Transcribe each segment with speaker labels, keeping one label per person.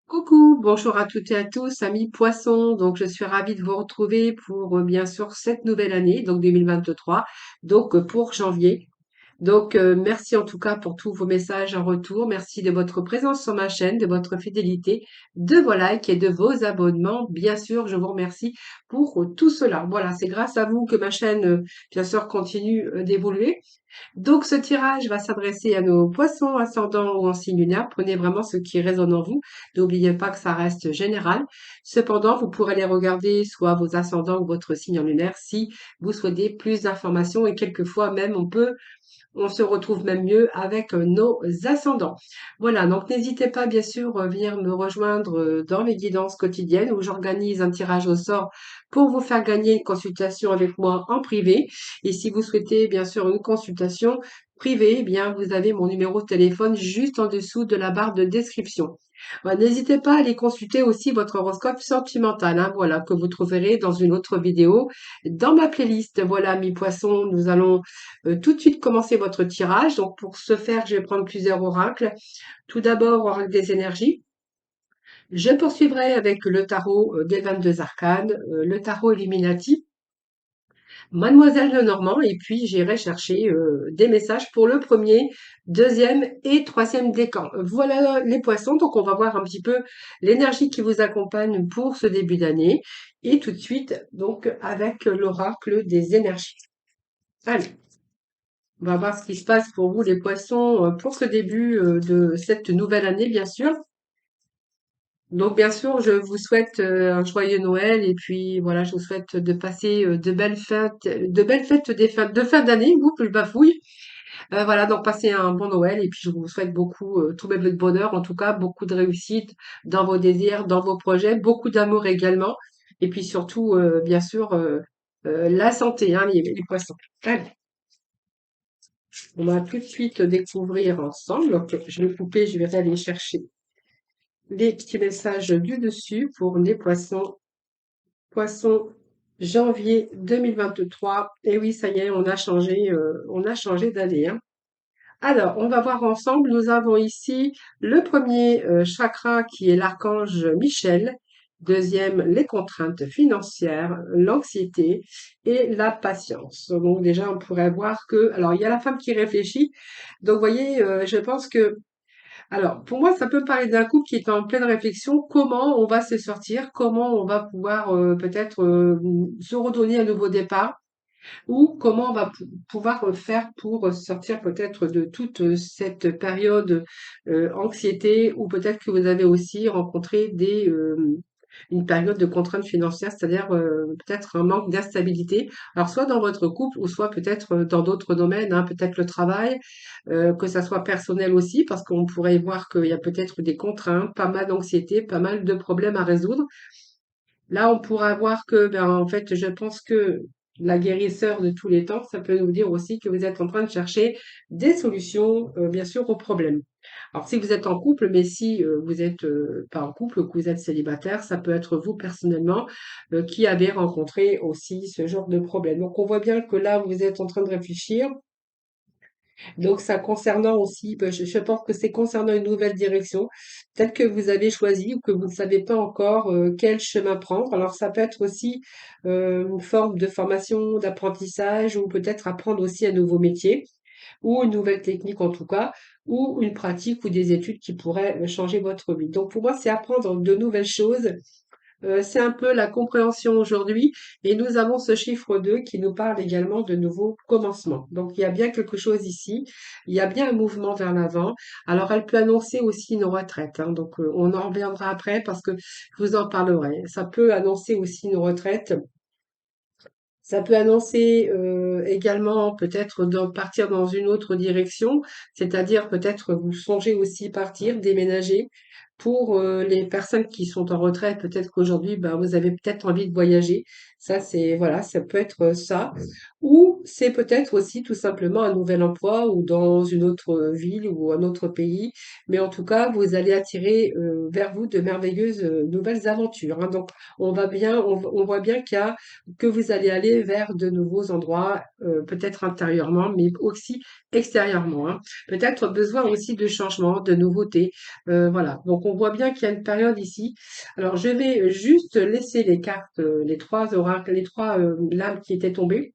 Speaker 1: Coucou, bonjour à toutes et à tous, amis poissons. Donc, je suis ravie de vous retrouver pour bien sûr cette nouvelle année, donc 2023, pour janvier. Merci en tout cas pour tous vos messages en retour. Merci de votre présence sur ma chaîne, de votre fidélité, de vos likes et de vos abonnements. Bien sûr, je vous remercie pour tout cela. Voilà, c'est grâce à vous que ma chaîne, bien sûr, continue d'évoluer. Donc, ce tirage va s'adresser à nos poissons ascendants ou en signe lunaire. Prenez vraiment ce qui résonne en vous. N'oubliez pas que ça reste général. Cependant, vous pourrez les regarder soit vos ascendants ou votre signe en lunaire si vous souhaitez plus d'informations et quelquefois même on se retrouve même mieux avec nos ascendants. Voilà, donc n'hésitez pas bien sûr à venir me rejoindre dans mes guidances quotidiennes où j'organise un tirage au sort pour vous faire gagner une consultation avec moi en privé. Et si vous souhaitez bien sûr une consultation privée, eh bien vous avez mon numéro de téléphone juste en dessous de la barre de description. N'hésitez pas à aller consulter aussi votre horoscope sentimental, hein, voilà, que vous trouverez dans une autre vidéo dans ma playlist. Voilà, mes poissons, nous allons tout de suite commencer votre tirage. Donc pour ce faire, je vais prendre plusieurs oracles. Tout d'abord, oracle des énergies. Je poursuivrai avec le tarot des 22 arcanes, le tarot Illuminati, Mademoiselle Lenormand, et puis j'irai chercher des messages pour le premier, deuxième et troisième décan. Voilà les poissons, donc on va voir un petit peu l'énergie qui vous accompagne pour ce début d'année, et tout de suite, donc avec l'oracle des énergies. Allez. On va voir ce qui se passe pour vous, les poissons, pour ce début de cette nouvelle année, bien sûr. Donc, bien sûr, je vous souhaite un joyeux Noël et puis voilà, je vous souhaite de passer de belles fêtes de fin d'année, vous, plus bafouille. Voilà, donc passez un bon Noël et puis je vous souhaite beaucoup, tout le bonheur, en tout cas, beaucoup de réussite dans vos désirs, dans vos projets, beaucoup d'amour également. Et puis surtout, bien sûr, la santé, hein, les poissons. Allez. On va tout de suite découvrir ensemble. Donc, je vais couper, je vais aller chercher les petits messages du dessus pour les poissons. Poissons, janvier 2023. Et oui, ça y est, on a changé d'année, hein. Alors, on va voir ensemble. Nous avons ici le premier chakra qui est l'archange Michel. Deuxième, les contraintes financières, l'anxiété et la patience. Donc déjà, on pourrait voir que, alors il y a la femme qui réfléchit. Donc, vous voyez, je pense que, alors pour moi, ça peut parler d'un couple qui est en pleine réflexion. Comment on va se sortir? Comment on va pouvoir peut-être se redonner un nouveau départ? Ou comment on va pouvoir faire pour sortir peut-être de toute cette période anxiété ou peut-être que vous avez aussi rencontré une période de contrainte financière, c'est-à-dire peut-être un manque d'instabilité, alors soit dans votre couple ou soit peut-être dans d'autres domaines, hein, peut-être le travail, que ça soit personnel aussi, parce qu'on pourrait voir qu'il y a peut-être des contraintes, pas mal d'anxiété, pas mal de problèmes à résoudre. Là, on pourra voir que, ben, en fait, je pense que la guérisseur de tous les temps, ça peut nous dire aussi que vous êtes en train de chercher des solutions, bien sûr, aux problèmes. Alors, si vous êtes en couple, mais si vous êtes pas en couple, que vous êtes célibataire, ça peut être vous personnellement qui avez rencontré aussi ce genre de problème. Donc, on voit bien que là, vous êtes en train de réfléchir donc, ça concernant aussi, ben, je pense que c'est concernant une nouvelle direction, peut-être que vous avez choisi ou que vous ne savez pas encore quel chemin prendre. Alors, ça peut être aussi une forme de formation, d'apprentissage ou peut-être apprendre aussi un nouveau métier ou une nouvelle technique en tout cas, ou une pratique ou des études qui pourraient changer votre vie. Donc, pour moi, c'est apprendre de nouvelles choses c'est un peu la compréhension aujourd'hui et nous avons ce chiffre 2 qui nous parle également de nouveaux commencements. Donc il y a bien quelque chose ici, il y a bien un mouvement vers l'avant. Alors elle peut annoncer aussi une retraite, hein, donc on en reviendra après parce que je vous en parlerai. Ça peut annoncer aussi une retraite. Ça peut annoncer également peut-être de partir dans une autre direction, c'est-à-dire peut-être vous songez aussi partir, déménager. Pour les personnes qui sont en retraite, peut-être qu'aujourd'hui, ben, vous avez peut-être envie de voyager. Ça, c'est, voilà, ça peut être ça. Ou c'est peut-être aussi tout simplement un nouvel emploi ou dans une autre ville ou un autre pays. Mais en tout cas, vous allez attirer vers vous de merveilleuses nouvelles aventures, hein. Donc, on voit bien que vous allez aller vers de nouveaux endroits, peut-être intérieurement, mais aussi extérieurement, hein. Peut-être besoin aussi de changement, de nouveautés, voilà. Donc on voit bien qu'il y a une période ici. Alors je vais juste laisser les cartes, les 3 oracles, les 3 lames qui étaient tombées.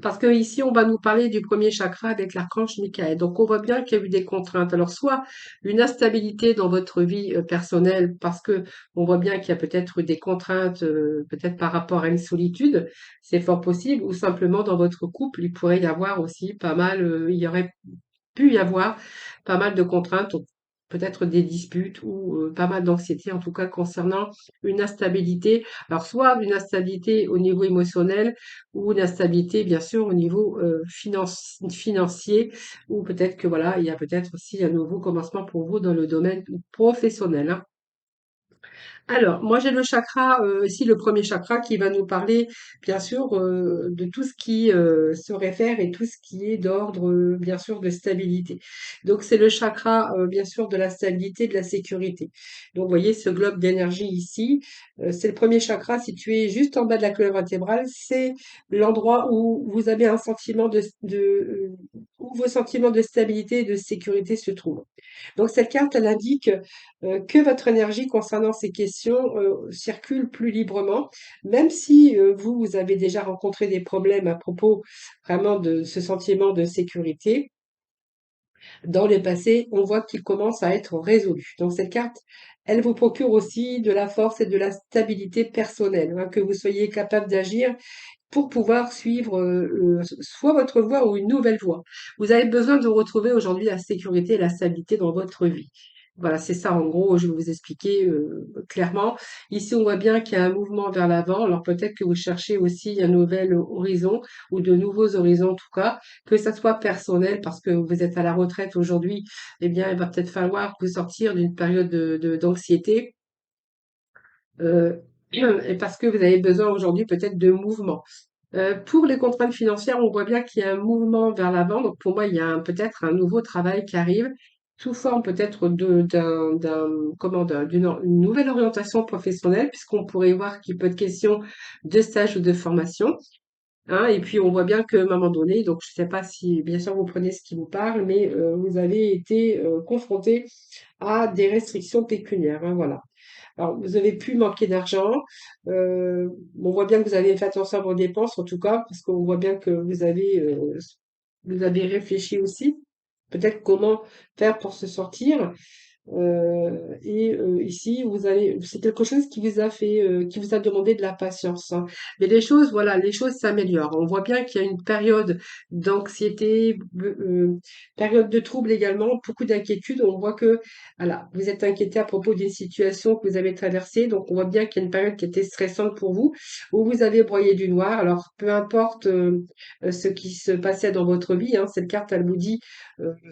Speaker 1: Parce que ici, on va nous parler du premier chakra avec l'archange Michael. Donc, on voit bien qu'il y a eu des contraintes. Alors, soit une instabilité dans votre vie personnelle, parce que on voit bien qu'il y a peut-être des contraintes, peut-être par rapport à une solitude, c'est fort possible, ou simplement dans votre couple, il pourrait y avoir aussi pas mal, il y aurait pu y avoir pas mal de contraintes, ou peut-être des disputes ou pas mal d'anxiété, en tout cas concernant une instabilité. Alors, soit une instabilité au niveau émotionnel ou une instabilité, bien sûr, au niveau financier, ou peut-être que voilà, il y a peut-être aussi un nouveau commencement pour vous dans le domaine professionnel, hein. Alors, moi j'ai le chakra, ici le premier chakra qui va nous parler, bien sûr, de tout ce qui se réfère et tout ce qui est d'ordre, bien sûr, de stabilité. Donc, c'est le chakra, bien sûr, de la stabilité, de la sécurité. Donc, vous voyez ce globe d'énergie ici, c'est le premier chakra situé juste en bas de la colonne vertébrale. C'est l'endroit où vous avez un sentiment où vos sentiments de stabilité et de sécurité se trouvent. Donc, cette carte, elle indique que votre énergie concernant ces questions circule plus librement, même si vous, vous avez déjà rencontré des problèmes à propos vraiment de ce sentiment de sécurité. Dans le passé, on voit qu'il commence à être résolu. Donc cette carte, elle vous procure aussi de la force et de la stabilité personnelle, hein, que vous soyez capable d'agir pour pouvoir suivre soit votre voie ou une nouvelle voie. Vous avez besoin de retrouver aujourd'hui la sécurité et la stabilité dans votre vie. Voilà, c'est ça en gros, je vais vous expliquer clairement. Ici, on voit bien qu'il y a un mouvement vers l'avant. Alors peut-être que vous cherchez aussi un nouvel horizon ou de nouveaux horizons en tout cas, que ça soit personnel parce que vous êtes à la retraite aujourd'hui, eh bien, il va peut-être falloir vous sortir d'une période d'anxiété euh, et parce que vous avez besoin aujourd'hui peut-être de mouvement. Pour les contraintes financières, on voit bien qu'il y a un mouvement vers l'avant. Donc pour moi, il y a peut-être un nouveau travail qui arrive sous forme peut-être une nouvelle orientation professionnelle, puisqu'on pourrait voir qu'il peut être question de stage ou de formation, hein. Et puis on voit bien qu'à un moment donné, donc je ne sais pas si bien sûr vous prenez ce qui vous parle, mais vous avez été confronté à des restrictions pécuniaires, hein, voilà. Alors, vous avez pu manquer d'argent. On voit bien que vous avez fait attention à vos dépenses, en tout cas, parce qu'on voit bien que vous avez réfléchi aussi. Peut-être comment faire pour se sortir. Ici, c'est quelque chose qui vous a fait, qui vous a demandé de la patience, hein. Mais les choses, voilà, les choses s'améliorent. On voit bien qu'il y a une période d'anxiété, période de trouble également, beaucoup d'inquiétude. On voit que, voilà, vous êtes inquiété à propos d'une situation que vous avez traversée. Donc, on voit bien qu'il y a une période qui était stressante pour vous, où vous avez broyé du noir. Alors, peu importe, ce qui se passait dans votre vie, hein, cette carte, elle vous dit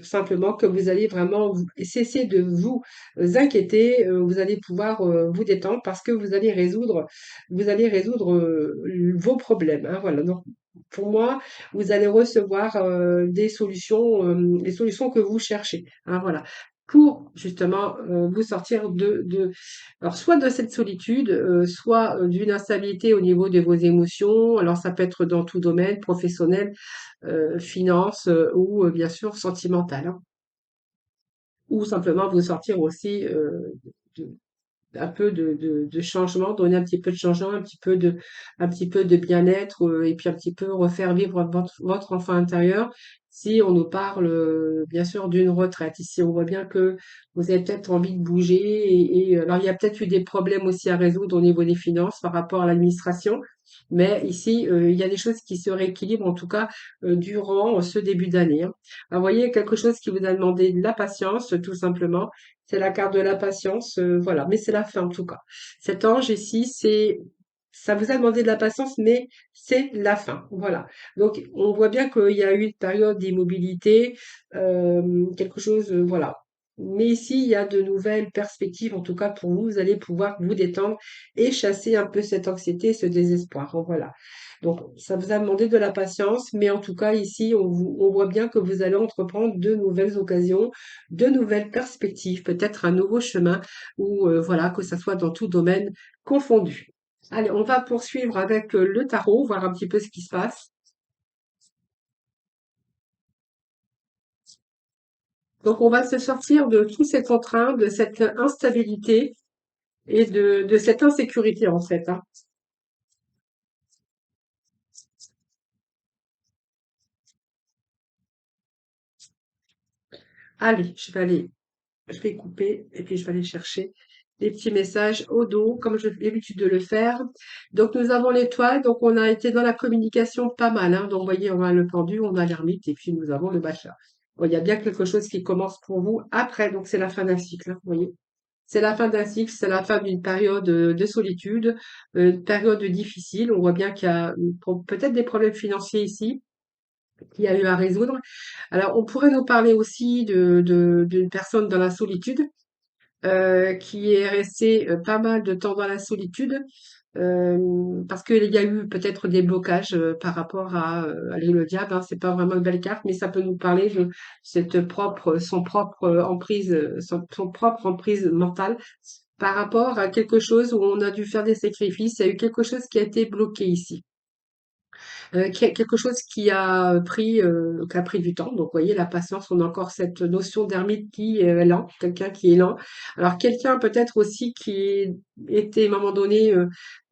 Speaker 1: simplement que vous allez vraiment cesser de vous inquiéter, vous allez pouvoir vous détendre parce que vous allez résoudre vos problèmes, hein, voilà. Donc, pour moi, vous allez recevoir des solutions, les solutions que vous cherchez, hein, voilà. Pour justement vous sortir alors soit de cette solitude, soit d'une instabilité au niveau de vos émotions. Alors ça peut être dans tout domaine, professionnel, finance ou bien sûr sentimentale, hein. Ou simplement vous sortir aussi de- un peu de changement, donner un petit peu de changement, un petit peu de bien-être et puis un petit peu refaire vivre votre enfant intérieur. Si on nous parle bien sûr d'une retraite, ici on voit bien que vous avez peut-être envie de bouger alors il y a peut-être eu des problèmes aussi à résoudre au niveau des finances par rapport à l'administration, mais ici il y a des choses qui se rééquilibrent en tout cas durant ce début d'année, hein. Alors, vous voyez quelque chose qui vous a demandé de la patience tout simplement, c'est la carte de la patience, voilà. Mais c'est la fin en tout cas. Cet ange ici, ça vous a demandé de la patience, mais c'est la fin. Voilà. Donc on voit bien qu'il y a eu une période d'immobilité, quelque chose, voilà. Mais ici, il y a de nouvelles perspectives, en tout cas pour vous, vous allez pouvoir vous détendre et chasser un peu cette anxiété, ce désespoir, hein, voilà. Donc, ça vous a demandé de la patience, mais en tout cas, ici, on voit bien que vous allez entreprendre de nouvelles occasions, de nouvelles perspectives, peut-être un nouveau chemin, ou voilà, que ça soit dans tout domaine confondu. Allez, on va poursuivre avec le tarot, voir un petit peu ce qui se passe. Donc, on va se sortir de tous ces contraintes, de cette instabilité et de cette insécurité, en fait, hein. Allez, je vais couper et puis je vais aller chercher les petits messages au dos, comme j'ai l'habitude de le faire. Donc, nous avons l'étoile. Donc, on a été dans la communication pas mal, hein. Donc, vous voyez, on a le pendu, on a l'ermite et puis nous avons le bachelor. Bon, il y a bien quelque chose qui commence pour vous après. Donc, c'est la fin d'un cycle, hein, vous voyez. C'est la fin d'un cycle, c'est la fin d'une période de solitude, une période difficile. On voit bien qu'il y a peut-être des problèmes financiers ici, qu'il y a eu à résoudre. Alors, on pourrait nous parler aussi d'une personne dans la solitude, qui est restée pas mal de temps dans la solitude, parce qu'il y a eu peut-être des blocages par rapport à le diable, hein. C'est pas vraiment une belle carte, mais ça peut nous parler de son propre emprise, son propre emprise mentale par rapport à quelque chose où on a dû faire des sacrifices. Il y a eu quelque chose qui a été bloqué ici. Quelque chose qui a pris du temps. Donc, vous voyez, la patience, on a encore cette notion d'ermite qui est lent, quelqu'un qui est lent. Alors, quelqu'un peut-être aussi qui était à un moment donné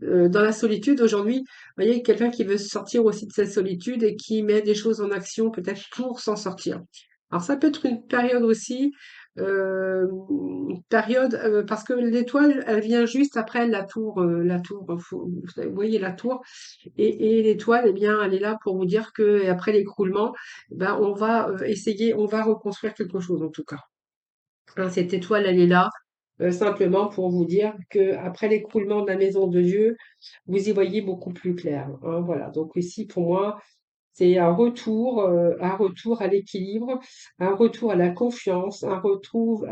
Speaker 1: dans la solitude. Aujourd'hui, vous voyez, quelqu'un qui veut sortir aussi de cette solitude et qui met des choses en action peut-être pour s'en sortir. Alors, ça peut être une période aussi, parce que l'étoile, elle vient juste après la tour, vous voyez la tour, et l'étoile, eh bien, elle est là pour vous dire que après l'écroulement, ben, on va essayer, on va reconstruire quelque chose en tout cas. Hein, cette étoile, elle est là simplement pour vous dire que après l'écroulement de la maison de Dieu, vous y voyez beaucoup plus clair, hein, voilà. Donc ici, pour moi, c'est un retour à l'équilibre, un retour à la confiance, un retour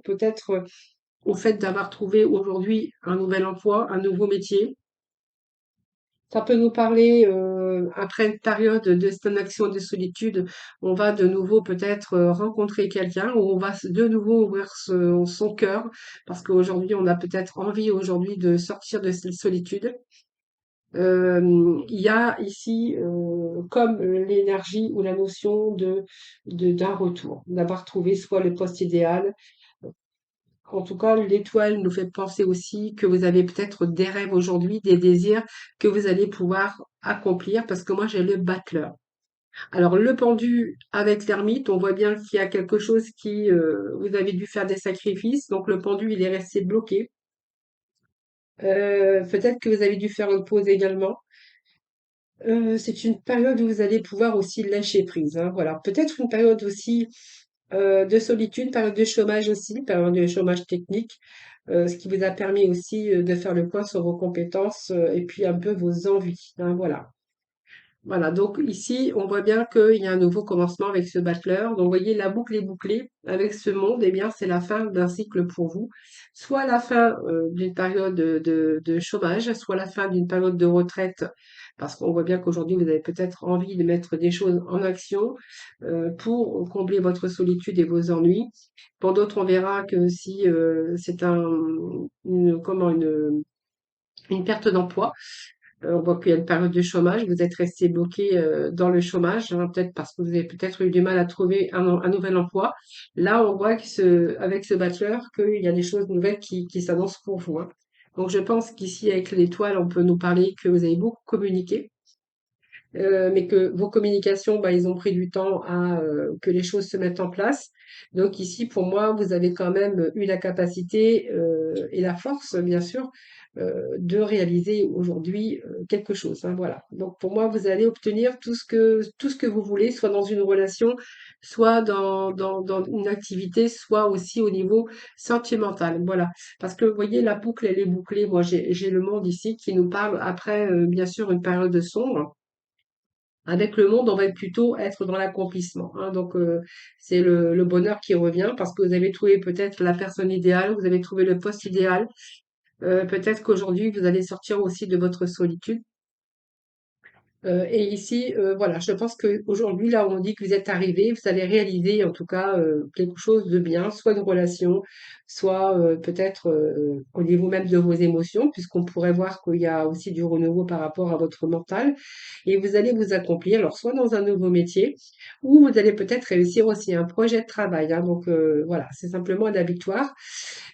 Speaker 1: peut-être au fait d'avoir trouvé aujourd'hui un nouvel emploi, un nouveau métier. Ça peut nous parler, après une période de stagnation, de solitude, on va de nouveau peut-être rencontrer quelqu'un, ou on va de nouveau ouvrir son cœur, parce qu'aujourd'hui, on a peut-être envie aujourd'hui de sortir de cette solitude. Il y a ici, comme l'énergie ou la notion d'un retour, d'avoir trouvé soit le poste idéal. En tout cas, l'étoile nous fait penser aussi que vous avez peut-être des rêves aujourd'hui, des désirs que vous allez pouvoir accomplir, parce que moi j'ai le battleur. Alors le pendu avec l'ermite, on voit bien qu'il y a quelque chose qui, vous avez dû faire des sacrifices, donc le pendu il est resté bloqué. Peut-être que vous avez dû faire une pause également. C'est une période où vous allez pouvoir aussi lâcher prise, hein, voilà. Peut-être une période aussi de solitude, période de chômage aussi, période de chômage technique, ce qui vous a permis aussi de faire le point sur vos compétences et puis un peu vos envies, hein, voilà. Voilà, donc ici, on voit bien qu'il y a un nouveau commencement avec ce battleur. Donc, vous voyez, la boucle est bouclée avec ce monde. Eh bien, c'est la fin d'un cycle pour vous. Soit la fin d'une période de chômage, soit la fin d'une période de retraite, parce qu'on voit bien qu'aujourd'hui, vous avez peut-être envie de mettre des choses en action pour combler votre solitude et vos ennuis. Pour d'autres, on verra que si c'est une perte d'emploi, on voit qu'il y a une période de chômage, vous êtes resté bloqué dans le chômage, hein, peut-être parce que vous avez peut-être eu du mal à trouver un nouvel emploi. Là, on voit avec ce bachelor qu'il y a des choses nouvelles qui s'annoncent pour vous, hein. Donc, je pense qu'ici, avec l'étoile, on peut nous parler que vous avez beaucoup communiqué, mais que vos communications, bah, ils ont pris du temps à que les choses se mettent en place. Donc ici, pour moi, vous avez quand même eu la capacité et la force, bien sûr, de réaliser aujourd'hui quelque chose, hein, voilà. Donc pour moi, vous allez obtenir tout ce que vous voulez, soit dans une relation, soit dans une activité, soit aussi au niveau sentimental, voilà. Parce que vous voyez, la boucle, elle est bouclée. Moi, j'ai le monde ici qui nous parle après, bien sûr, une période sombre. Avec le monde, on va plutôt être dans l'accomplissement, hein. Donc, c'est le bonheur qui revient parce que vous avez trouvé peut-être la personne idéale, vous avez trouvé le poste idéal. Peut-être qu'aujourd'hui, vous allez sortir aussi de votre solitude. Et ici, voilà, je pense qu'aujourd'hui, là, on dit que vous êtes arrivé, vous allez réaliser en tout cas quelque chose de bien, soit une relation, soit peut-être au niveau même de vos émotions, puisqu'on pourrait voir qu'il y a aussi du renouveau par rapport à votre mental. Et vous allez vous accomplir, alors soit dans un nouveau métier, ou vous allez peut-être réussir aussi un projet de travail, hein. Donc voilà, c'est simplement de la victoire.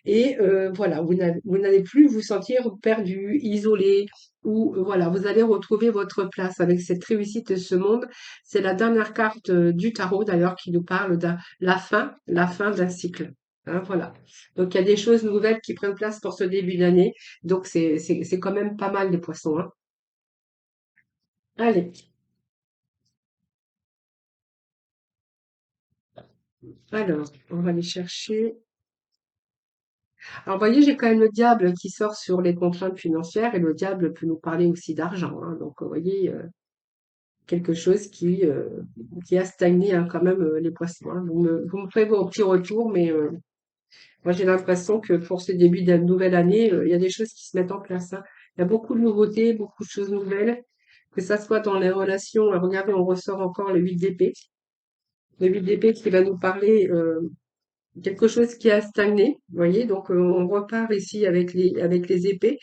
Speaker 1: Et voilà, vous n'allez plus vous sentir perdu, isolé, ou voilà, vous allez retrouver votre place avec cette réussite de ce monde. C'est la dernière carte du tarot d'ailleurs qui nous parle de la fin d'un cycle. Hein, voilà. Donc il y a des choses nouvelles qui prennent place pour ce début d'année. Donc c'est quand même pas mal les poissons, hein. Allez, alors on va aller chercher. Alors, vous voyez, j'ai quand même le diable qui sort sur les contraintes financières et le diable peut nous parler aussi d'argent, hein. Donc, vous voyez, quelque chose qui a stagné hein, quand même les poissons, hein. Vous me ferez vos petits retours, mais moi j'ai l'impression que pour ce début d'une nouvelle année, il y a des choses qui se mettent en place, hein. Il y a beaucoup de nouveautés, beaucoup de choses nouvelles, que ça soit dans les relations. Regardez, on ressort encore le 8 d'épée. Le 8 d'épée qui va nous parler quelque chose qui a stagné, vous voyez, donc on repart ici avec les épées.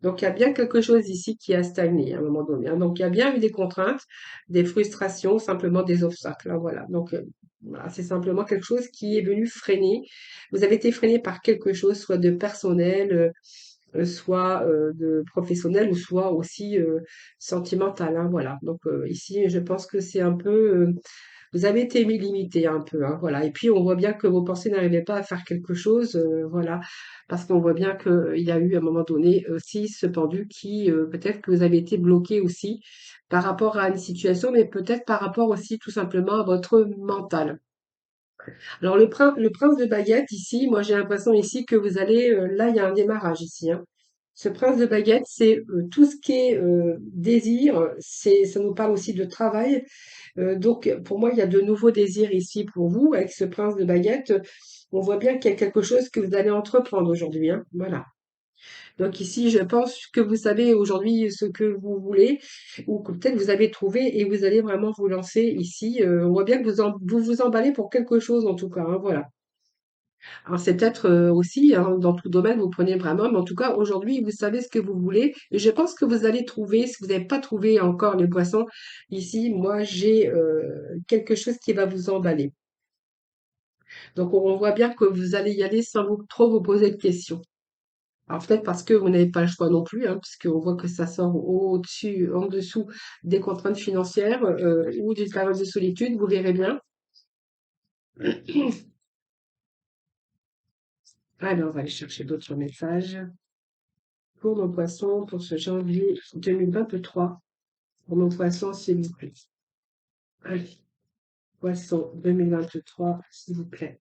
Speaker 1: Donc, il y a bien quelque chose ici qui a stagné à un moment donné, hein. Donc, il y a bien eu des contraintes, des frustrations, simplement des obstacles, hein, voilà. Donc, voilà, c'est simplement quelque chose qui est venu freiner. Vous avez été freiné par quelque chose, soit de personnel, soit de professionnel, ou soit aussi sentimental, hein, voilà. Donc, ici, je pense que c'est un peu vous avez été limité un peu, hein, voilà. Et puis on voit bien que vos pensées n'arrivaient pas à faire quelque chose, voilà, parce qu'on voit bien qu'il y a eu à un moment donné aussi ce pendu qui peut-être que vous avez été bloqué aussi par rapport à une situation, mais peut-être par rapport aussi tout simplement à votre mental. Alors le prince de baguette ici, moi j'ai l'impression ici que vous allez, là il y a un démarrage ici, hein. Ce prince de baguette, c'est tout ce qui est désir, ça nous parle aussi de travail. Donc, pour moi, il y a de nouveaux désirs ici pour vous. Avec ce prince de baguette, on voit bien qu'il y a quelque chose que vous allez entreprendre aujourd'hui, hein. Voilà. Donc ici, je pense que vous savez aujourd'hui ce que vous voulez, ou que peut-être vous avez trouvé et vous allez vraiment vous lancer ici. On voit bien que vous vous emballez pour quelque chose en tout cas, hein, voilà. Alors c'est peut-être aussi, hein, dans tout domaine, vous prenez vraiment, mais en tout cas, aujourd'hui, vous savez ce que vous voulez. Et je pense que vous allez trouver, si vous n'avez pas trouvé encore les poissons, ici, moi, j'ai quelque chose qui va vous emballer. Donc, on voit bien que vous allez y aller sans trop vous poser de questions. Alors peut-être parce que vous n'avez pas le choix non plus, hein, puisqu'on voit que ça sort au-dessus, en dessous des contraintes financières ou d'une période de solitude, vous verrez bien. Alors, on va aller chercher d'autres messages. Pour nos poissons, pour ce janvier 2023. Pour nos poissons, s'il vous plaît. Allez, poisson 2023, s'il vous plaît.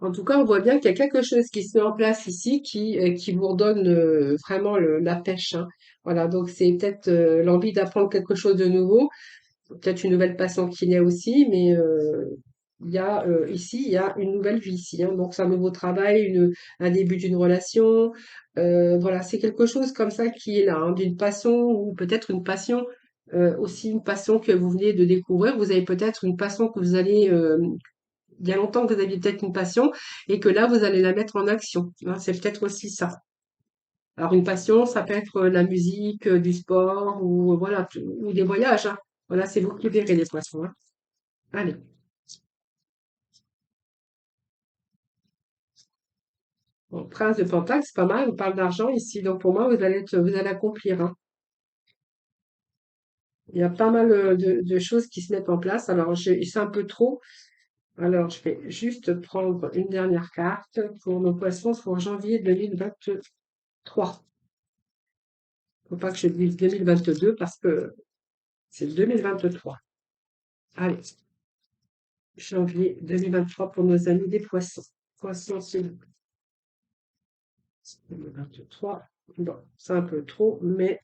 Speaker 1: En tout cas, on voit bien qu'il y a quelque chose qui se met en place ici qui vous redonne vraiment la pêche, hein. Voilà, donc c'est peut-être l'envie d'apprendre quelque chose de nouveau, peut-être une nouvelle passion qui naît aussi, mais il y a ici, il y a une nouvelle vie ici, hein. Donc c'est un nouveau travail, un début d'une relation. Voilà, c'est quelque chose comme ça qui est là, hein, d'une passion ou peut-être une passion, aussi une passion que vous venez de découvrir. Vous avez peut-être une passion que vous allez il y a longtemps que vous aviez peut-être une passion et que là, vous allez la mettre en action, hein. C'est peut-être aussi ça. Alors, une passion, ça peut être la musique, du sport ou voilà, ou des voyages, hein. Voilà, c'est vous qui verrez les poissons, hein. Allez. Bon, Prince de Pentacle, c'est pas mal. On parle d'argent ici. Donc, pour moi, vous allez accomplir, hein. Il y a pas mal de choses qui se mettent en place. Alors, c'est un peu trop. Alors, je vais juste prendre une dernière carte pour nos poissons pour janvier 2023. Faut pas que je dise 2022 parce que c'est 2023. Allez, janvier 2023 pour nos amis des poissons. Poissons, c'est 2023. Bon, c'est un peu trop, mais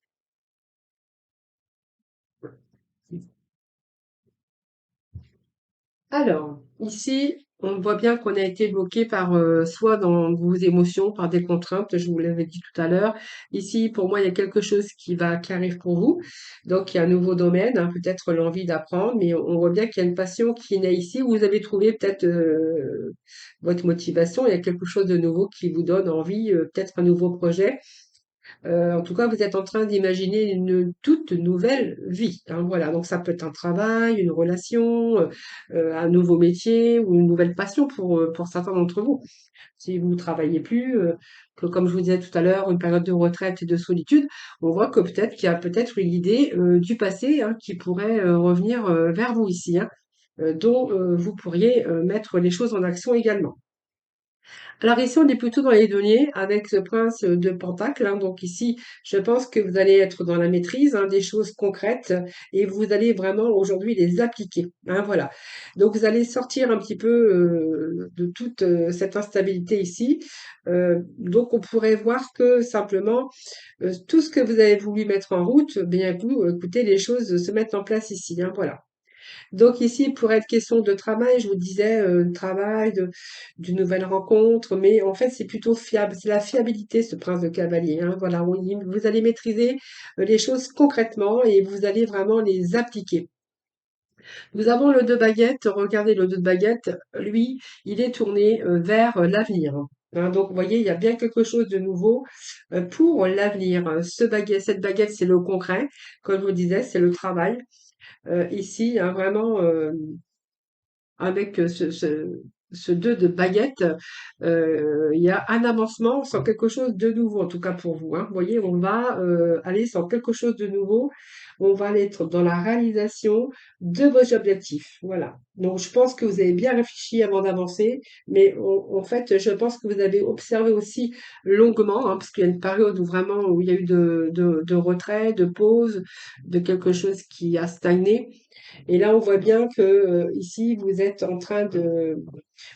Speaker 1: Alors, ici, on voit bien qu'on a été bloqué par soit dans vos émotions, par des contraintes, je vous l'avais dit tout à l'heure. Ici, pour moi, il y a quelque chose qui arrive pour vous. Donc, il y a un nouveau domaine, hein, peut-être l'envie d'apprendre, mais on voit bien qu'il y a une passion qui naît ici. Vous avez trouvé peut-être votre motivation, il y a quelque chose de nouveau qui vous donne envie, peut-être un nouveau projet. En tout cas, vous êtes en train d'imaginer une toute nouvelle vie, hein, voilà, donc ça peut être un travail, une relation, un nouveau métier ou une nouvelle passion pour certains d'entre vous. Si vous ne travaillez plus, que comme je vous disais tout à l'heure, une période de retraite et de solitude, on voit que peut-être qu'il y a peut-être une idée, du passé, hein, qui pourrait, revenir, vers vous ici, hein, dont, vous pourriez, mettre les choses en action également. Alors ici, on est plutôt dans les deniers avec ce prince de Pentacle, hein. Donc ici, je pense que vous allez être dans la maîtrise, hein, des choses concrètes et vous allez vraiment aujourd'hui les appliquer, hein, voilà. Donc vous allez sortir un petit peu de toute cette instabilité ici. Donc on pourrait voir que simplement tout ce que vous avez voulu mettre en route, bien écoutez, les choses se mettent en place ici, hein, voilà. Donc ici, pour être question de travail, je vous disais, travail, d'une nouvelle rencontre, mais en fait, c'est plutôt fiable. C'est la fiabilité, ce prince de cavalier, hein. Voilà, vous allez maîtriser les choses concrètement et vous allez vraiment les appliquer. Nous avons le deux baguettes. Regardez, le deux de baguettes, lui, il est tourné vers l'avenir, hein. Donc, vous voyez, il y a bien quelque chose de nouveau pour l'avenir. Cette baguette, c'est le concret. Comme je vous disais, c'est le travail. Ici, hein, vraiment, avec ce 2 de baguette, il y a un avancement sur quelque chose de nouveau, en tout cas pour vous, hein. Vous voyez, on va aller sur quelque chose de nouveau. On va aller être dans la réalisation de vos objectifs. Voilà. Donc, je pense que vous avez bien réfléchi avant d'avancer, mais en fait, je pense que vous avez observé aussi longuement, hein, parce qu'il y a une période où vraiment où il y a eu de retrait, de pause, de quelque chose qui a stagné. Et là, on voit bien que ici, vous êtes en train de,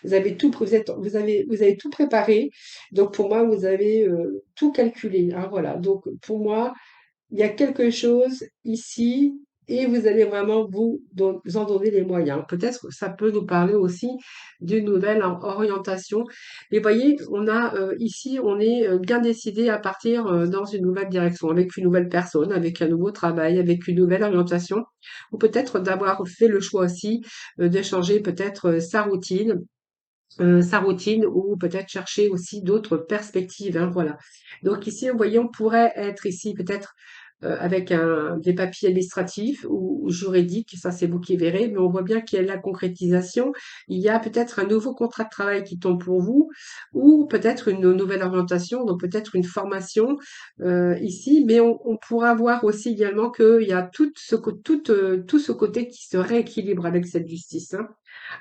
Speaker 1: vous avez tout, vous avez tout préparé. Donc pour moi, vous avez tout calculé, hein, voilà. Donc pour moi, il y a quelque chose ici et vous allez vraiment vous en donner les moyens. Peut-être que ça peut nous parler aussi d'une nouvelle orientation. Mais voyez, on a ici, on est bien décidé à partir dans une nouvelle direction, avec une nouvelle personne, avec un nouveau travail, avec une nouvelle orientation, ou peut-être d'avoir fait le choix aussi de changer peut-être sa routine ou peut-être chercher aussi d'autres perspectives, hein, voilà. Donc ici, vous voyez, on pourrait être ici peut-être avec des papiers administratifs ou juridiques, ça c'est vous qui verrez, mais on voit bien qu'il y a la concrétisation. Il y a peut-être un nouveau contrat de travail qui tombe pour vous ou peut-être une nouvelle orientation, donc peut-être une formation ici, mais on pourra voir aussi également qu'il y a tout ce côté qui se rééquilibre avec cette justice, hein.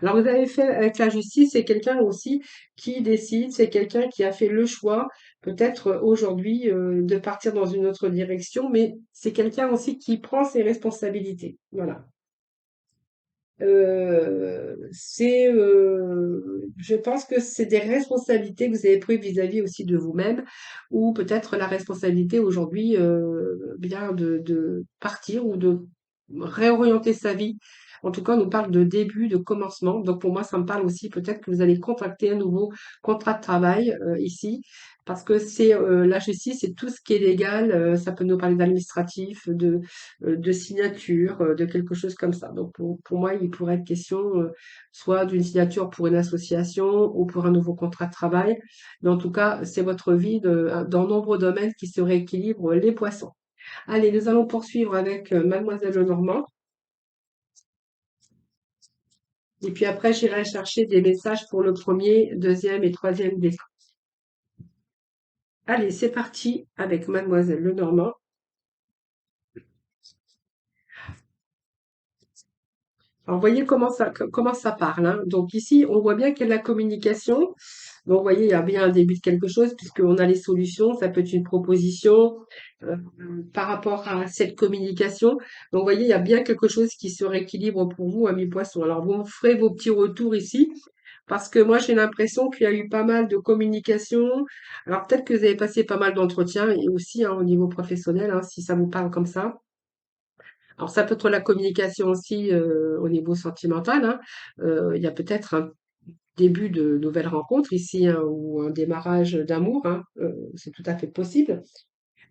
Speaker 1: Alors, vous avez fait avec la justice, c'est quelqu'un aussi qui décide, c'est quelqu'un qui a fait le choix, peut-être aujourd'hui, de partir dans une autre direction, mais c'est quelqu'un aussi qui prend ses responsabilités. Voilà. Je pense que c'est des responsabilités que vous avez prises vis-à-vis aussi de vous-même, ou peut-être la responsabilité aujourd'hui, bien de partir ou de réorienter sa vie. En tout cas, on nous parle de début, de commencement. Donc pour moi, ça me parle aussi peut-être que vous allez contracter un nouveau contrat de travail ici, parce que c'est la justice, c'est tout ce qui est légal. Ça peut nous parler d'administratif, de signature, de quelque chose comme ça. Donc pour moi, il pourrait être question soit d'une signature pour une association ou pour un nouveau contrat de travail. Mais en tout cas, c'est votre vie dans nombreux domaines qui se rééquilibrent les poissons. Allez, nous allons poursuivre avec Mademoiselle Lenormand. Et puis après, j'irai chercher des messages pour le premier, deuxième et troisième décan. Allez, c'est parti avec Mademoiselle Lenormand. Alors, vous voyez comment ça parle, hein. Donc ici, on voit bien qu'il y a de la communication. Donc, vous voyez, il y a bien un début de quelque chose, puisqu'on a les solutions. Ça peut être une proposition euh, par rapport à cette communication. Donc, vous voyez, il y a bien quelque chose qui se rééquilibre pour vous, amis poissons. Alors, vous me ferez vos petits retours ici, parce que moi, j'ai l'impression qu'il y a eu pas mal de communication. Alors, peut-être que vous avez passé pas mal d'entretiens, et aussi hein, au niveau professionnel, hein, si ça vous parle comme ça. Alors ça peut être la communication aussi au niveau sentimental, hein. Il y a peut-être un début de nouvelle rencontre ici, hein, ou un démarrage d'amour, hein, c'est tout à fait possible.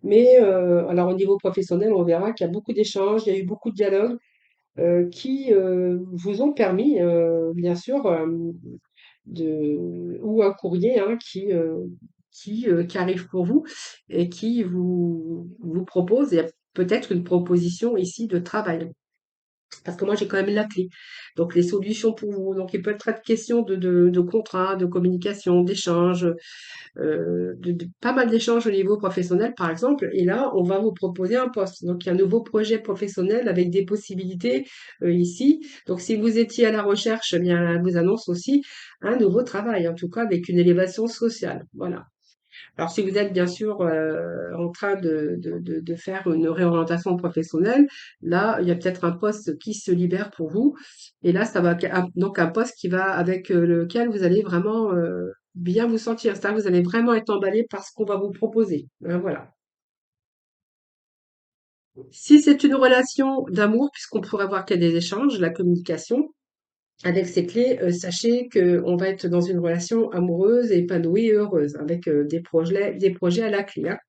Speaker 1: Mais alors au niveau professionnel, on verra qu'il y a beaucoup d'échanges, il y a eu beaucoup de dialogues qui vous ont permis, bien sûr, ou un courrier hein, qui arrive pour vous et qui vous propose, il y a peut-être une proposition ici de travail. Parce que moi, j'ai quand même la clé. Donc, les solutions pour vous. Donc, il peut être question de contrat, de communication, d'échange, de pas mal d'échanges au niveau professionnel, par exemple. Et là, on va vous proposer un poste. Donc, il y a un nouveau projet professionnel avec des possibilités ici. Donc, si vous étiez à la recherche, eh bien, elle vous annonce aussi un nouveau travail, en tout cas avec une élévation sociale. Voilà. Alors, si vous êtes bien sûr en train de faire une réorientation professionnelle, là, il y a peut-être un poste qui se libère pour vous. Et là, ça va donc un poste qui va avec lequel vous allez vraiment bien vous sentir. C'est-à-dire que vous allez vraiment être emballé par ce qu'on va vous proposer. Hein, voilà. Si c'est une relation d'amour, puisqu'on pourrait voir qu'il y a des échanges, la communication, avec ces clés, sachez qu'on va être dans une relation amoureuse, épanouie et heureuse, avec des projets à la clé. Hein.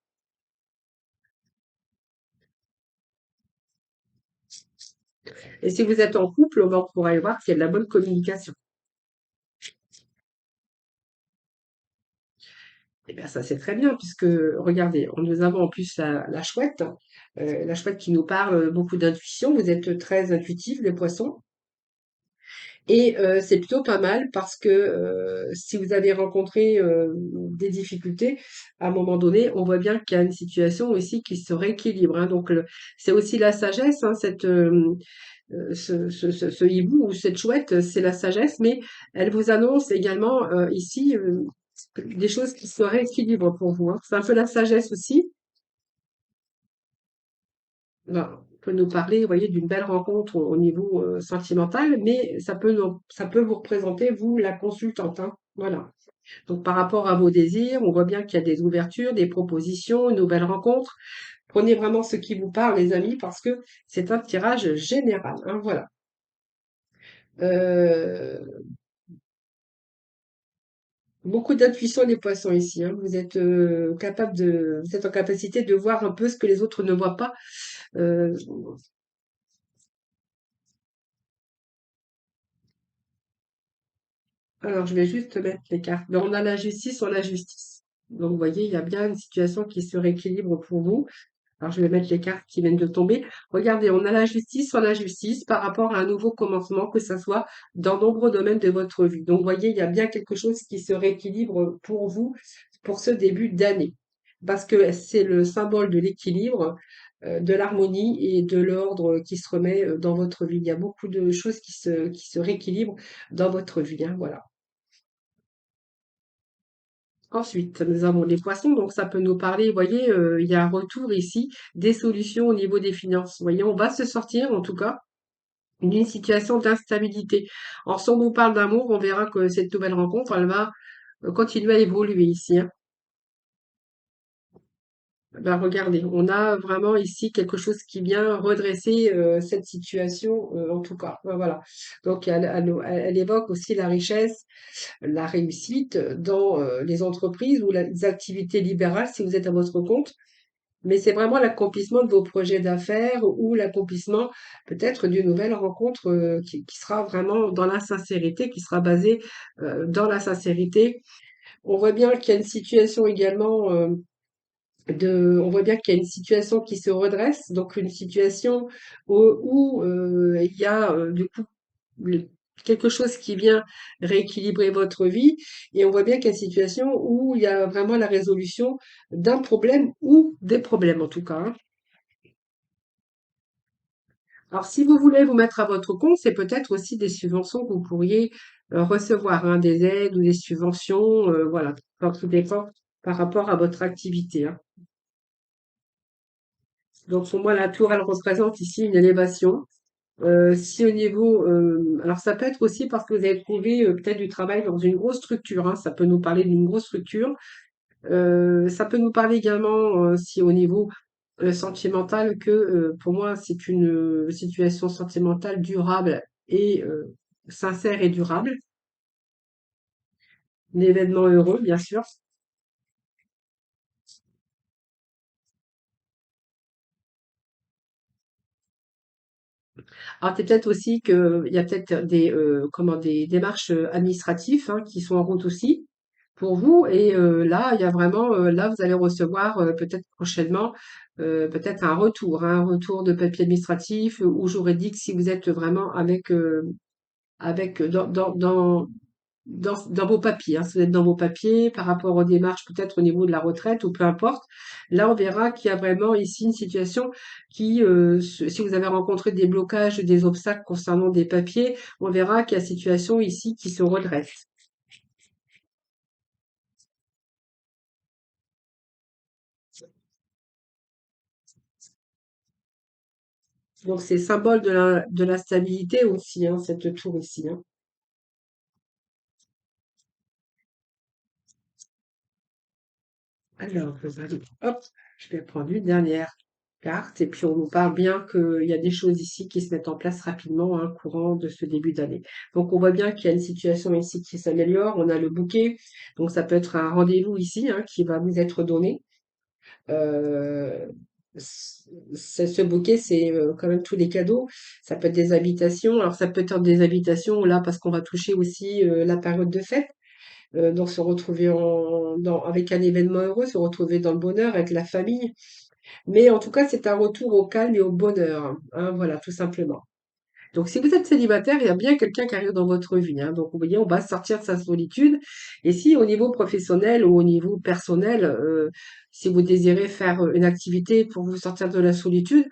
Speaker 1: Et si vous êtes en couple, ben, on pourra y voir qu'il y a de la bonne communication. Et bien ça c'est très bien puisque regardez, nous avons en plus la chouette qui nous parle beaucoup d'intuition. Vous êtes très intuitifs les poissons et c'est plutôt pas mal parce que si vous avez rencontré des difficultés, à un moment donné, on voit bien qu'il y a une situation aussi qui se rééquilibre. Hein. Donc c'est aussi la sagesse, hein, ce hibou ou cette chouette, c'est la sagesse, mais elle vous annonce également ici des choses qui se rééquilibrent pour vous. Hein. C'est un peu la sagesse aussi. Ben, on peut nous parler, vous voyez, d'une belle rencontre au niveau sentimental, mais ça peut vous représenter, vous, la consultante. Hein. Voilà. Donc, par rapport à vos désirs, on voit bien qu'il y a des ouvertures, des propositions, une nouvelle rencontre. Prenez vraiment ce qui vous parle, les amis, parce que c'est un tirage général. Hein. Voilà. Euh, Beaucoup d'intuition les poissons ici, hein. Vous êtes en capacité de voir un peu ce que les autres ne voient pas. Euh, alors, je vais juste mettre les cartes. Ben, on a la justice, on a la justice. Donc, vous voyez, il y a bien une situation qui se rééquilibre pour vous. Alors, je vais mettre les cartes qui viennent de tomber. Regardez, on a la justice sur la justice par rapport à un nouveau commencement, que ce soit dans nombreux domaines de votre vie. Donc, vous voyez, il y a bien quelque chose qui se rééquilibre pour vous pour ce début d'année. Parce que c'est le symbole de l'équilibre, de l'harmonie et de l'ordre qui se remet dans votre vie. Il y a beaucoup de choses qui se rééquilibrent dans votre vie. Hein, voilà. Ensuite, nous avons les poissons, donc ça peut nous parler, vous voyez, il y a un retour ici des solutions au niveau des finances. Vous voyez, on va se sortir, en tout cas, d'une situation d'instabilité. Or, si on nous parle d'amour, on verra que cette nouvelle rencontre, elle va continuer à évoluer ici. Hein. Ben, regardez, on a vraiment ici quelque chose qui vient redresser cette situation, en tout cas. Ben, voilà. Donc, elle évoque aussi la richesse, la réussite dans les entreprises ou les activités libérales si vous êtes à votre compte. Mais c'est vraiment l'accomplissement de vos projets d'affaires ou l'accomplissement peut-être d'une nouvelle rencontre qui sera vraiment dans la sincérité, qui sera basée dans la sincérité. On voit bien qu'il y a une situation également on voit bien qu'il y a une situation qui se redresse, donc une situation où il y a du coup le- quelque chose qui vient rééquilibrer votre vie, et on voit bien qu'il y a une situation où il y a vraiment la résolution d'un problème ou des problèmes en tout cas. Hein. Alors si vous voulez vous mettre à votre compte, c'est peut-être aussi des subventions que vous pourriez recevoir, hein, des aides ou des subventions, voilà, tout dépend par rapport à votre activité. Hein. Donc pour moi, la tour, elle représente ici une élévation. Si au niveau, alors ça peut être aussi parce que vous avez trouvé peut-être du travail dans une grosse structure, hein, ça peut nous parler d'une grosse structure. Ça peut nous parler également si au niveau sentimental que pour moi, c'est une situation sentimentale durable et sincère et durable. Un événement heureux, bien sûr. Alors, c'est peut-être aussi qu'il y a peut-être des, comment, des démarches administratives hein, qui sont en route aussi pour vous. Et là, il y a vraiment, là, vous allez recevoir peut-être prochainement peut-être un retour de papier administratif ou juridique si vous êtes vraiment avec dans vos papiers, hein, si vous êtes dans vos papiers par rapport aux démarches peut-être au niveau de la retraite ou peu importe. Là, on verra qu'il y a vraiment ici une situation qui, si vous avez rencontré des blocages, des obstacles concernant des papiers, on verra qu'il y a une situation ici qui se redresse. Donc, c'est symbole de la stabilité aussi, hein, cette tour ici, hein. Alors, hop, je vais prendre une dernière carte et puis on nous parle bien qu'il y a des choses ici qui se mettent en place rapidement, hein, courant de ce début d'année. Donc, on voit bien qu'il y a une situation ici qui s'améliore. On a le bouquet, donc ça peut être un rendez-vous ici, hein, qui va vous être donné. Euh, ce bouquet, c'est quand même tous les cadeaux. Ça peut être des invitations. Alors, ça peut être des invitations là parce qu'on va toucher aussi la période de fête. Donc se retrouver avec un événement heureux, se retrouver dans le bonheur avec la famille. Mais en tout cas, c'est un retour au calme et au bonheur, hein, voilà, tout simplement. Donc si vous êtes célibataire, il y a bien quelqu'un qui arrive dans votre vie, hein. Donc vous voyez, on va sortir de sa solitude. Et si au niveau professionnel ou au niveau personnel, si vous désirez faire une activité pour vous sortir de la solitude,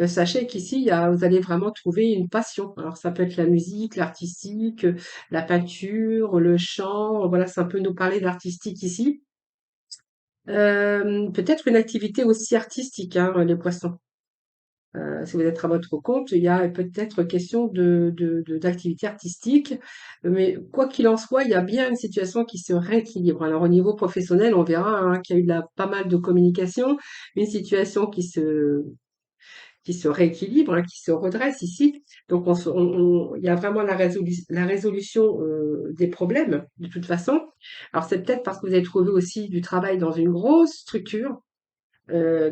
Speaker 1: sachez qu'ici, vous allez vraiment trouver une passion. Alors, ça peut être la musique, l'artistique, la peinture, le chant. Voilà, ça peut nous parler d'artistique ici. Peut-être une activité aussi artistique, hein, les poissons. Si vous êtes à votre compte, il y a peut-être question d'activité artistique. Mais quoi qu'il en soit, il y a bien une situation qui se rééquilibre. Alors, au niveau professionnel, on verra hein, qu'il y a eu pas mal de communication, une situation qui se rééquilibre, hein, qui se redresse ici. Donc, il y a vraiment la résolution des problèmes, de toute façon. Alors, c'est peut-être parce que vous avez trouvé aussi du travail dans une grosse structure.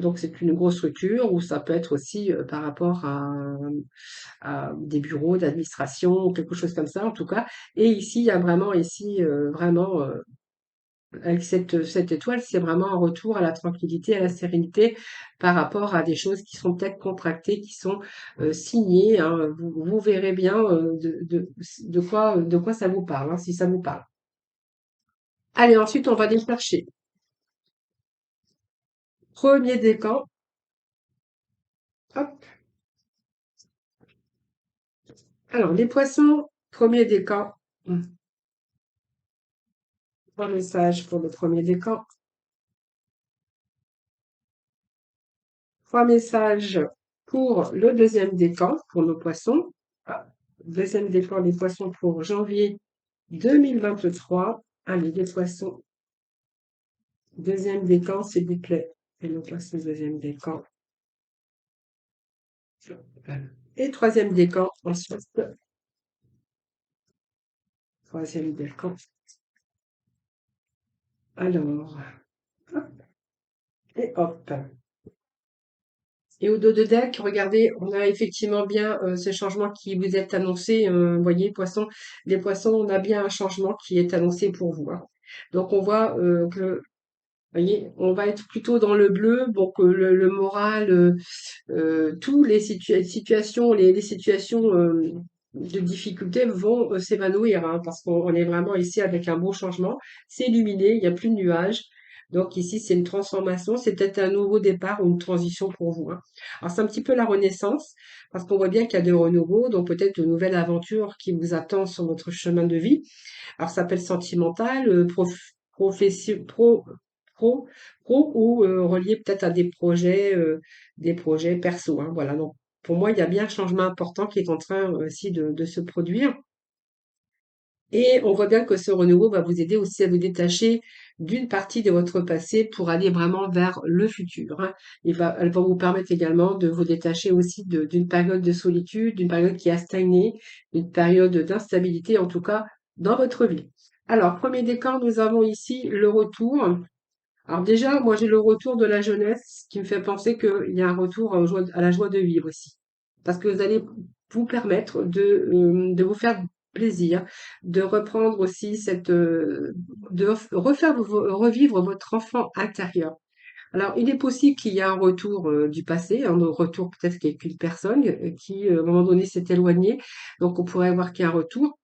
Speaker 1: Donc, c'est une grosse structure ou ça peut être aussi par rapport à des bureaux d'administration ou quelque chose comme ça, en tout cas. Et ici, il y a vraiment ici, vraiment avec cette étoile, c'est vraiment un retour à la tranquillité, à la sérénité par rapport à des choses qui sont peut-être contractées, qui sont signées, hein. Vous verrez bien de quoi ça vous parle, hein, si ça vous parle. Allez, ensuite, on va aller chercher. Premier décan. Hop. Alors, les poissons, premier décan. Un message pour le premier décan. Trois messages pour le deuxième décan, pour nos poissons. Ah, deuxième décan des poissons pour janvier 2023. Allez, les poissons, deuxième décan, s'il vous plaît. Et nos poissons, deuxième décan. Et troisième décan, ensuite. Troisième décan. Alors, et hop. Et au dos de deck, regardez, on a effectivement bien ce changement qui vous est annoncé. Vous voyez, poisson, les poissons, on a bien un changement qui est annoncé pour vous, hein. Donc on voit que, vous voyez, on va être plutôt dans le bleu, donc le moral, tous les situations, les situations de difficulté vont s'évanouir, hein, parce qu'on est vraiment ici avec un beau changement. C'est illuminé, il n'y a plus de nuages. Donc ici, c'est une transformation, c'est peut-être un nouveau départ ou une transition pour vous, hein. Alors c'est un petit peu la renaissance, parce qu'on voit bien qu'il y a des renouveaux, donc peut-être de nouvelles aventures qui vous attendent sur votre chemin de vie. Alors ça peut être sentimental, profession, pro, pro ou relié peut-être à des projets perso, hein, voilà. Donc pour moi, il y a bien un changement important qui est en train aussi de se produire. Et on voit bien que ce renouveau va vous aider aussi à vous détacher d'une partie de votre passé pour aller vraiment vers le futur, hein. Elle va vous permettre également de vous détacher aussi d'une période de solitude, d'une période qui a stagné, une période d'instabilité, en tout cas, dans votre vie. Alors, premier décor, nous avons ici le retour. Alors déjà, moi j'ai le retour de la jeunesse qui me fait penser qu'il y a un retour à la joie de vivre aussi. Parce que vous allez vous permettre de vous faire plaisir, de reprendre aussi revivre votre enfant intérieur. Alors, il est possible qu'il y ait un retour du passé, un retour peut-être avec une personne qui, à un moment donné, s'est éloignée. Donc, on pourrait voir qu'il y a un retour.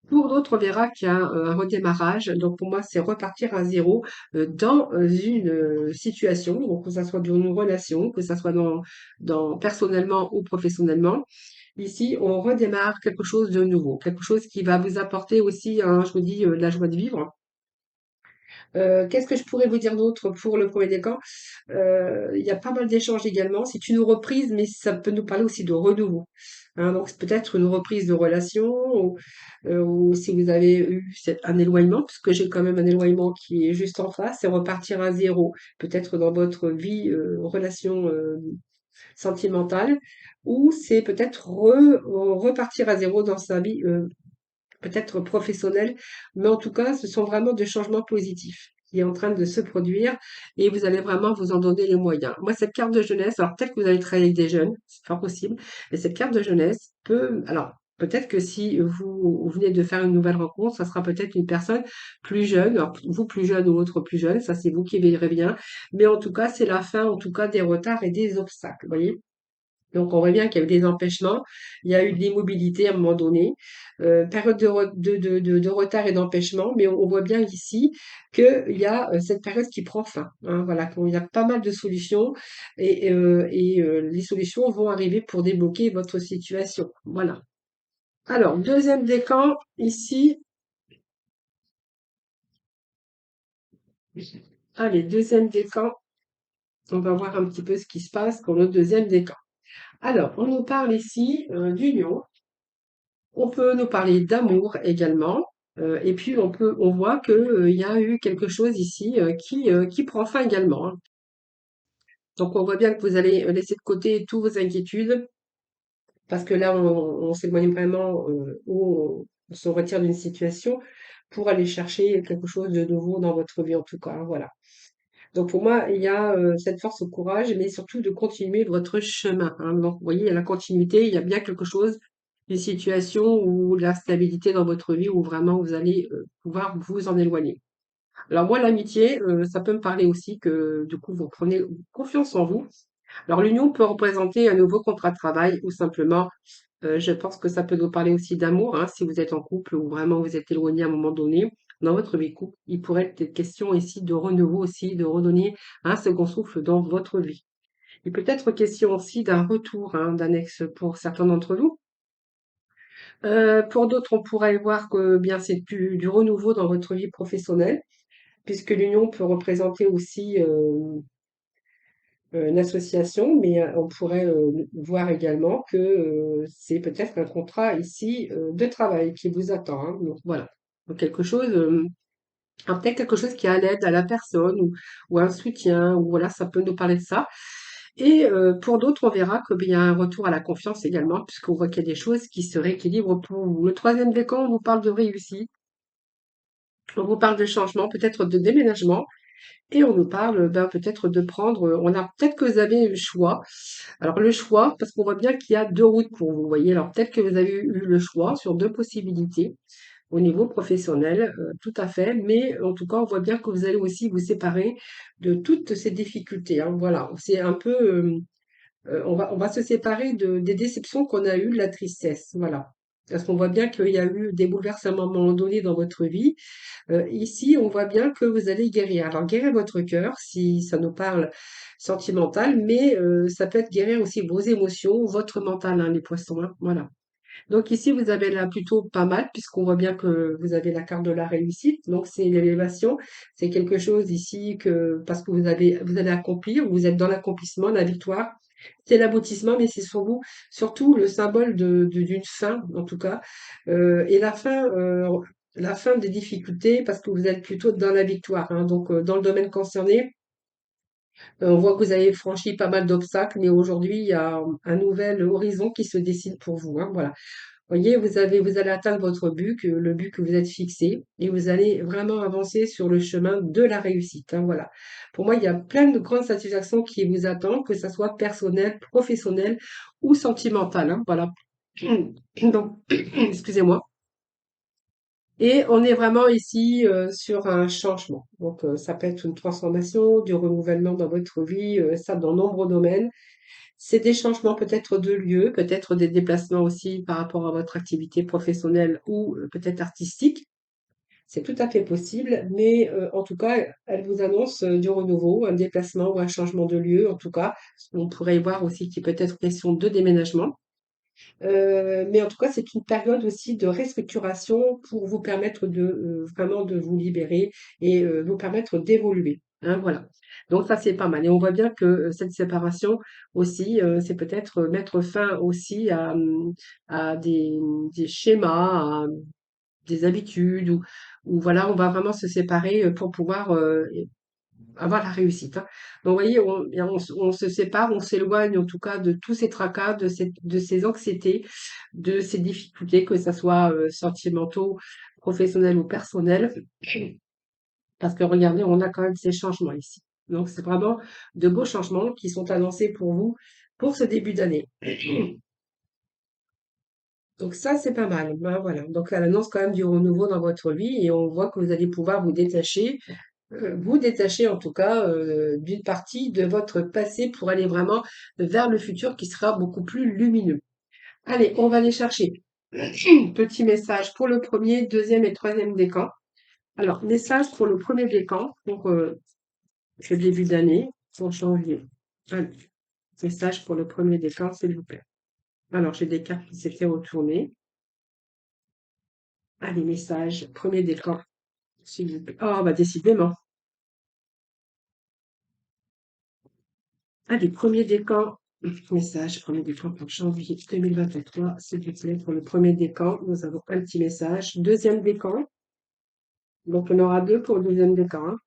Speaker 1: Pour d'autres, on verra qu'il y a un redémarrage. Donc pour moi, c'est repartir à zéro dans une situation, donc que ça soit dans une relation, que ça soit dans personnellement ou professionnellement. Ici, on redémarre quelque chose de nouveau, quelque chose qui va vous apporter aussi, hein, je vous dis, de la joie de vivre. Qu'est-ce que je pourrais vous dire d'autre pour le premier décan? Il y a pas mal d'échanges également. C'est une reprise, mais ça peut nous parler aussi de renouveau. Hein, donc c'est peut-être une reprise de relation ou si vous avez eu un éloignement, puisque j'ai quand même un éloignement qui est juste en face, c'est repartir à zéro, peut-être dans votre vie, relation sentimentale, ou c'est peut-être repartir à zéro dans sa vie peut-être professionnel, mais en tout cas, ce sont vraiment des changements positifs qui est en train de se produire et vous allez vraiment vous en donner les moyens. Moi, cette carte de jeunesse, alors peut-être que vous allez travailler avec des jeunes, c'est fort possible, mais cette carte de jeunesse peut, alors peut-être que si vous venez de faire une nouvelle rencontre, ça sera peut-être une personne plus jeune, alors vous plus jeune ou autre plus jeune, ça c'est vous qui verrez bien, mais en tout cas, c'est la fin, en tout cas, des retards et des obstacles, vous voyez? Donc, on voit bien qu'il y a eu des empêchements, il y a eu de l'immobilité à un moment donné, période de retard et d'empêchement, mais on voit bien ici qu'il y a cette période qui prend fin, hein, voilà, qu'il y a pas mal de solutions et les solutions vont arriver pour débloquer votre situation. Voilà. Alors, deuxième décan, ici, allez, deuxième décan, on va voir un petit peu ce qui se passe pour le deuxième décan. Alors, on nous parle ici d'union. On peut nous parler d'amour également. Et puis on voit que, il y a eu quelque chose ici qui prend fin également, hein. Donc on voit bien que vous allez laisser de côté toutes vos inquiétudes parce que là on s'éloigne vraiment ou on se retire d'une situation pour aller chercher quelque chose de nouveau dans votre vie en tout cas, hein, voilà. Donc pour moi, il y a cette force au courage, mais surtout de continuer votre chemin, hein. Donc vous voyez, il y a la continuité, il y a bien quelque chose, une situation ou de la stabilité dans votre vie où vraiment vous allez pouvoir vous en éloigner. Alors moi, l'amitié, ça peut me parler aussi que du coup, vous prenez confiance en vous. Alors l'union peut représenter un nouveau contrat de travail ou simplement, je pense que ça peut nous parler aussi d'amour, hein, si vous êtes en couple ou vraiment vous êtes éloigné à un moment donné. Dans votre vie couple, il pourrait être question ici de renouveau aussi, de redonner un second souffle dans votre vie. Il peut être question aussi d'un retour, hein, d'un ex pour certains d'entre vous. Pour d'autres, on pourrait voir que bien c'est du renouveau dans votre vie professionnelle, puisque l'union peut représenter aussi une association, mais on pourrait voir également que c'est peut-être un contrat ici de travail qui vous attend, hein. Donc voilà. Donc quelque chose, peut-être quelque chose qui est à l'aide à la personne ou un soutien, ou voilà, ça peut nous parler de ça. Et pour d'autres, on verra qu'il y a un retour à la confiance également, puisqu'on voit qu'il y a des choses qui se rééquilibrent pour vous. Le troisième décan, on vous parle de réussite, on vous parle de changement, peut-être de déménagement, et on nous parle ben, peut-être de prendre, on a peut-être que vous avez le choix. Alors le choix, parce qu'on voit bien qu'il y a deux routes pour vous, voyez. Alors peut-être que vous avez eu le choix sur deux possibilités au niveau professionnel, tout à fait. Mais en tout cas, on voit bien que vous allez aussi vous séparer de toutes ces difficultés, hein. Voilà, c'est un peu, on va se séparer des déceptions qu'on a eues, de la tristesse. Voilà. Parce qu'on voit bien qu'il y a eu des bouleversements à un moment donné dans votre vie. Ici, on voit bien que vous allez guérir. Alors, guérir votre cœur, si ça nous parle sentimental, mais ça peut être guérir aussi vos émotions, votre mental, hein, les poissons, hein, voilà. Donc ici, vous avez là plutôt pas mal, puisqu'on voit bien que vous avez la carte de la réussite. Donc c'est l'élévation, c'est quelque chose ici que parce que vous allez accomplir, vous êtes dans l'accomplissement, la victoire. C'est l'aboutissement, mais c'est sur vous, surtout le symbole d'une fin, en tout cas. Et la fin, la fin des difficultés parce que vous êtes plutôt dans la victoire, hein. Donc, dans le domaine concerné, on voit que vous avez franchi pas mal d'obstacles, mais aujourd'hui, il y a un nouvel horizon qui se dessine pour vous, hein. Voilà. Voyez, vous allez atteindre votre but, le but que vous êtes fixé, et vous allez vraiment avancer sur le chemin de la réussite, hein, voilà. Pour moi, il y a plein de grandes satisfactions qui vous attendent, que ça soit personnel, professionnel ou sentimental, hein, voilà. Donc, excusez-moi. Et on est vraiment ici sur un changement. Donc, ça peut être une transformation, du renouvellement dans votre vie, ça dans nombreux domaines. C'est des changements peut-être de lieu, peut-être des déplacements aussi par rapport à votre activité professionnelle ou peut-être artistique. C'est tout à fait possible, mais en tout cas, elle vous annonce du renouveau, un déplacement ou un changement de lieu. En tout cas, on pourrait y voir aussi qu'il peut être question de déménagement. Mais en tout cas, c'est une période aussi de restructuration pour vous permettre de vraiment de vous libérer et vous permettre d'évoluer. Hein, voilà. Donc ça, c'est pas mal. Et on voit bien que cette séparation aussi, c'est peut-être mettre fin aussi à des schémas, à des habitudes, ou voilà, on va vraiment se séparer pour pouvoir avoir la réussite, hein. Donc, vous voyez, on se sépare, on s'éloigne en tout cas de tous ces tracas, de ces anxiétés, de ces difficultés, que ça soit sentimentaux, professionnels ou personnels. Parce que regardez, on a quand même ces changements ici. Donc, c'est vraiment de beaux changements qui sont annoncés pour vous pour ce début d'année. Donc ça, c'est pas mal. Ben, voilà. Donc, elle annonce quand même du renouveau dans votre vie et on voit que vous allez pouvoir vous détacher en tout cas d'une partie de votre passé pour aller vraiment vers le futur qui sera beaucoup plus lumineux. Allez, on va aller chercher. Petit message pour le premier, deuxième et troisième décan. Alors, message pour le premier décan pour le début d'année, pour janvier. Allez, message pour le premier décan, s'il vous plaît. Alors, j'ai des cartes qui s'étaient retournées. Allez, message, premier décan, s'il vous plaît. Oh, bah décidément. Allez, premier décan, message, premier décan pour janvier 2023, s'il vous plaît, pour le premier décan, nous avons un petit message. Deuxième décan, donc on aura deux pour le deuxième décan, hein.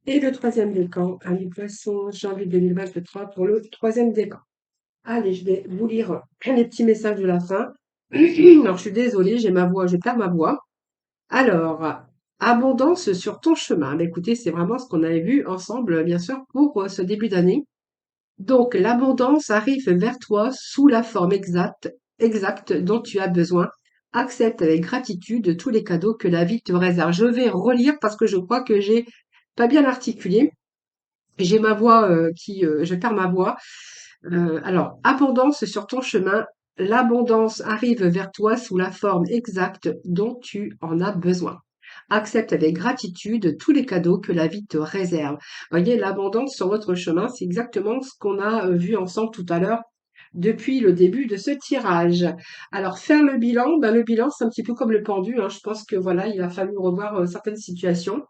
Speaker 1: Et le troisième décan, allez, poisson, janvier 2023 pour le troisième décan. Allez, je vais vous lire les petits messages de la fin. Alors, je suis désolée, j'ai ma voix, je perds ma voix. Alors, abondance sur ton chemin. Bah, écoutez, c'est vraiment ce qu'on avait vu ensemble, bien sûr, pour ce début d'année. Donc, l'abondance arrive vers toi sous la forme exacte dont tu as besoin. Accepte avec gratitude tous les cadeaux que la vie te réserve. Je vais relire parce que je crois que j'ai pas bien articulé. J'ai ma voix je perds ma voix. Alors, abondance sur ton chemin. L'abondance arrive vers toi sous la forme exacte dont tu en as besoin. Accepte avec gratitude tous les cadeaux que la vie te réserve. Voyez, l'abondance sur votre chemin, c'est exactement ce qu'on a vu ensemble tout à l'heure depuis le début de ce tirage. Alors, faire le bilan, c'est un petit peu comme le pendu, hein. Je pense que voilà, il a fallu revoir certaines situations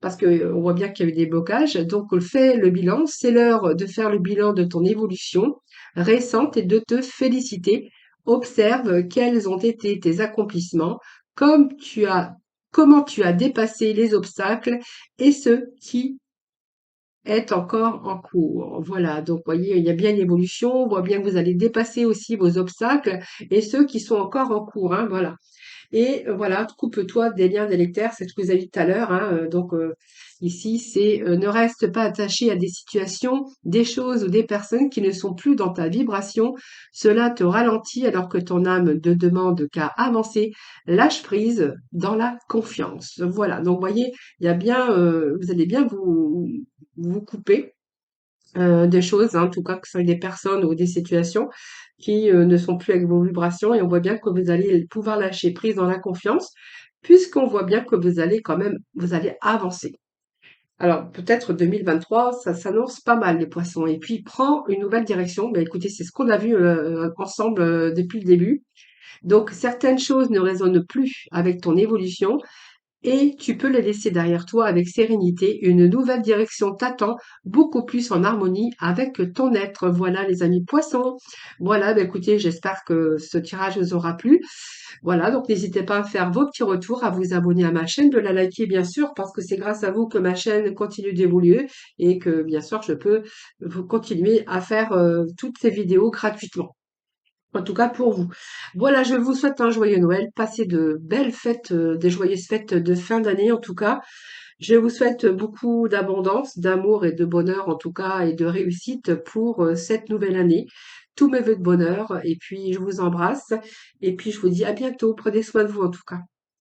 Speaker 1: parce que on voit bien qu'il y a eu des blocages. Donc, fais le bilan. C'est l'heure de faire le bilan de ton évolution récente et de te féliciter. Observe quels ont été tes accomplissements, comme tu as, comment tu as dépassé les obstacles et ce qui est encore en cours. Voilà. Donc, voyez, il y a bien une évolution. On voit bien que vous allez dépasser aussi vos obstacles et ceux qui sont encore en cours, hein. Voilà. Et voilà, coupe-toi des liens délétères, c'est ce que vous avez dit tout à l'heure, hein. Donc ici, c'est ne reste pas attaché à des situations, des choses ou des personnes qui ne sont plus dans ta vibration. Cela te ralentit alors que ton âme ne demande qu'à avancer. Lâche prise dans la confiance. Voilà. Donc, vous voyez, il y a bien, vous allez bien vous couper des choses, hein, en tout cas que ce soit des personnes ou des situations qui ne sont plus avec vos vibrations et on voit bien que vous allez pouvoir lâcher prise dans la confiance puisqu'on voit bien que vous allez quand même, vous allez avancer. Alors peut-être 2023, ça s'annonce pas mal les poissons et puis prend une nouvelle direction. Ben écoutez, c'est ce qu'on a vu ensemble depuis le début. Donc certaines choses ne résonnent plus avec ton évolution et tu peux les laisser derrière toi avec sérénité. Une nouvelle direction t'attend, beaucoup plus en harmonie avec ton être. Voilà les amis poissons. Voilà, bah, écoutez, j'espère que ce tirage vous aura plu. Voilà, donc n'hésitez pas à faire vos petits retours, à vous abonner à ma chaîne, de la liker bien sûr, parce que c'est grâce à vous que ma chaîne continue d'évoluer et que bien sûr je peux vous continuer à faire toutes ces vidéos gratuitement. En tout cas pour vous. Voilà, je vous souhaite un joyeux Noël. Passez de belles fêtes, des joyeuses fêtes de fin d'année en tout cas. Je vous souhaite beaucoup d'abondance, d'amour et de bonheur en tout cas et de réussite pour cette nouvelle année. Tous mes vœux de bonheur et puis je vous embrasse et puis je vous dis à bientôt. Prenez soin de vous en tout cas.